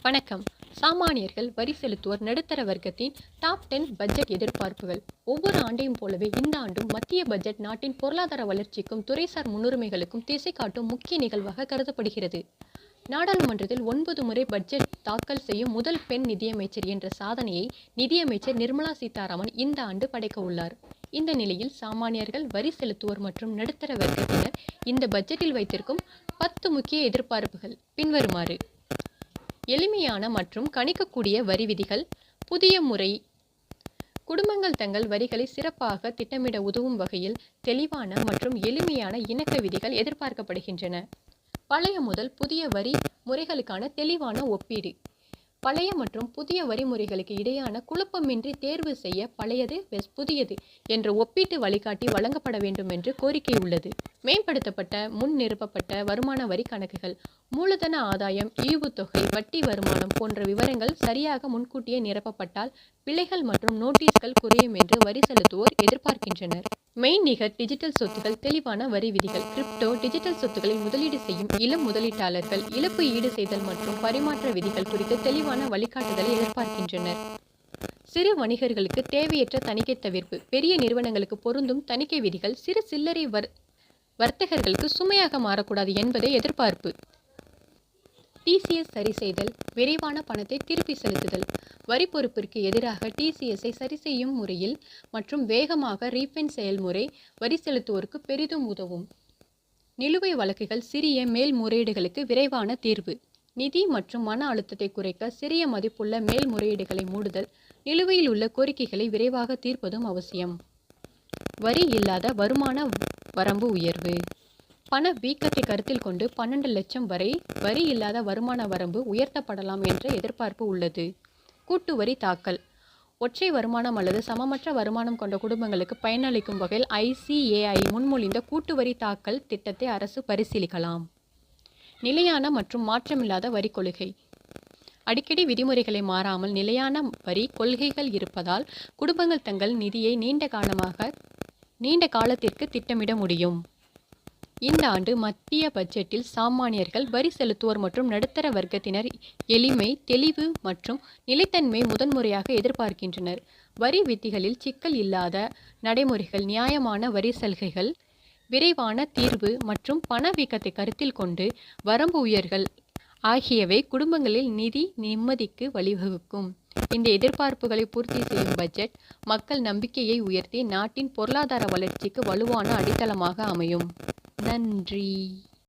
வணக்கம். சாமானியர்கள், வரி செலுத்துவோர், நடுத்தர வர்க்கத்தின் டாப் 10 பட்ஜெட் எதிர்பார்ப்புகள். ஒவ்வொரு ஆண்டையும் போலவே இந்த ஆண்டும் மத்திய பட்ஜெட் நாட்டின் பொருளாதார வளர்ச்சிக்கும் துறைசார் முன்னுரிமைகளுக்கும் திசை காட்டும் முக்கிய நிகழ்வாக கருதப்படுகிறது. நாடாளுமன்றத்தில் 9 முறை பட்ஜெட் தாக்கல் செய்யும் முதல் பெண் நிதியமைச்சர் என்ற சாதனையை நிதியமைச்சர் நிர்மலா சீதாராமன் இந்த ஆண்டு படைக்க உள்ளார். இந்த நிலையில் சாமானியர்கள், வரி செலுத்துவோர் மற்றும் நடுத்தர வர்க்கத்தினர் இந்த பட்ஜெட்டில் வைத்திருக்கும் 10 முக்கிய எதிர்பார்ப்புகள் பின்வருமாறு. எளிமையான மற்றும் கணிக்கக்கூடிய வரி விதிகள். புதிய முறை குடும்பங்கள் தங்கள் வரிகளை சிறப்பாக திட்டமிட உதவும் வகையில் தெளிவான மற்றும் எளிமையான இணக்க விதிகள் எதிர்பார்க்கப்படுகின்றன. பழைய முதல் புதிய வரி முறைகளுக்கான தெளிவான ஒப்பீடு. பழைய மற்றும் புதிய வரிமுறைகளுக்கு இடையான குழப்பமின்றி தேர்வு செய்ய பழையது புதியது என்ற ஒப்பீட்டு வழிகாட்டி வழங்கப்பட வேண்டும் என்று கோரிக்கை உள்ளது. மேம்படுத்தப்பட்ட முன் நிரப்பப்பட்ட வருமான வரி கணக்குகள். மூலதன ஆதாயம், ஈவுத்தொகை, வட்டி வருமானம் போன்ற விவரங்கள் சரியாக முன்கூட்டியே நிரப்பப்பட்டால் பிழைகள் மற்றும் நோட்டீஸ்கள் குறையும் என்று வரி செலுத்துவோர் எதிர்பார்க்கின்றனர். மெய்நிகர் டிஜிட்டல் சொத்துக்கள். தெளிவான வரி விதிகள். கிரிப்டோ டிஜிட்டல் சொத்துக்களில் முதலீடு செய்யும் இளம் முதலீட்டாளர்கள் இழப்பு ஈடு செய்தல் மற்றும் பரிமாற்ற விதிகள் குறித்து தெளிவான வழிகாட்டுதலை எதிர்பார்க்கின்றனர். சிறு வணிகர்களுக்கு தேவையற்ற தணிக்கை தவிர்ப்பு. பெரிய நிறுவனங்களுக்கு பொருந்தும் தணிக்கை விதிகள் சிறு சில்லறை வர்த்தகர்களுக்கு சுமையாக மாறக்கூடாது என்பதை எதிர்பார்ப்பு. டிசிஎஸ் சரி செய்தல். விரைவான பணத்தை திருப்பி செலுத்துதல். வரி பொறுப்பிற்கு எதிராக டிசிஎஸ்ஐ சரி செய்யும் முறையில் மற்றும் வேகமாக ரீஃபண்ட் செயல்முறை வரி செலுத்துவோருக்கு பெரிதும் உதவும். நிலுவை வழக்குகள். சிறிய மேல்முறையீடுகளுக்கு விரைவான தீர்வு. நிதி மற்றும் மன அழுத்தத்தை குறைக்க சிறிய மதிப்புள்ள மேல்முறையீடுகளை மூடுதல். நிலுவையில் உள்ள கோரிக்கைகளை விரைவாக தீர்ப்பதும் அவசியம். வரி இல்லாத வருமான வரம்பு உயர்வு. பண வீக்கத்தை கருத்தில் கொண்டு 12 லட்சம் வரை வரி இல்லாத வருமான வரம்பு உயர்த்தப்படலாம் என்ற எதிர்பார்ப்பு உள்ளது. கூட்டு வரி தாக்கல். ஒற்றை வருமானம் அல்லது சமமற்ற வருமானம் கொண்ட குடும்பங்களுக்கு பயனளிக்கும் வகையில் ICAI முன்மொழிந்த கூட்டு வரி தாக்கல் திட்டத்தை அரசு பரிசீலிக்கலாம். நிலையான மற்றும் மாற்றமில்லாத வரி கொள்கை. அடிக்கடி விதிமுறைகளை மாறாமல் நிலையான வரி கொள்கைகள் இருப்பதால் குடும்பங்கள் தங்கள் நிதியை நீண்ட காலத்திற்கு திட்டமிட முடியும். இந்த ஆண்டு மத்திய பட்ஜெட்டில் சாமானியர்கள், வரி செலுத்துவோர் மற்றும் நடுத்தர வர்க்கத்தினர் எளிமை, தெளிவு மற்றும் நிலைத்தன்மை முதன்முறையாக எதிர்பார்க்கின்றனர். வரி விதிகளில் சிக்கல் இல்லாத நடைமுறைகள், நியாயமான வரி சலுகைகள், விரைவான தீர்வு மற்றும் பணவீக்கத்தை கருத்தில் கொண்டு வரம்பு உயர்வுகள் ஆகியவை குடும்பங்களில் நிதி நிம்மதிக்கு வழிவகுக்கும். இந்த எதிர்பார்ப்புகளை பூர்த்தி செய்யும் பட்ஜெட் மக்கள் நம்பிக்கையை உயர்த்தி நாட்டின் பொருளாதார வளர்ச்சிக்கு வலுவான அடித்தளமாக அமையும். நன்றி.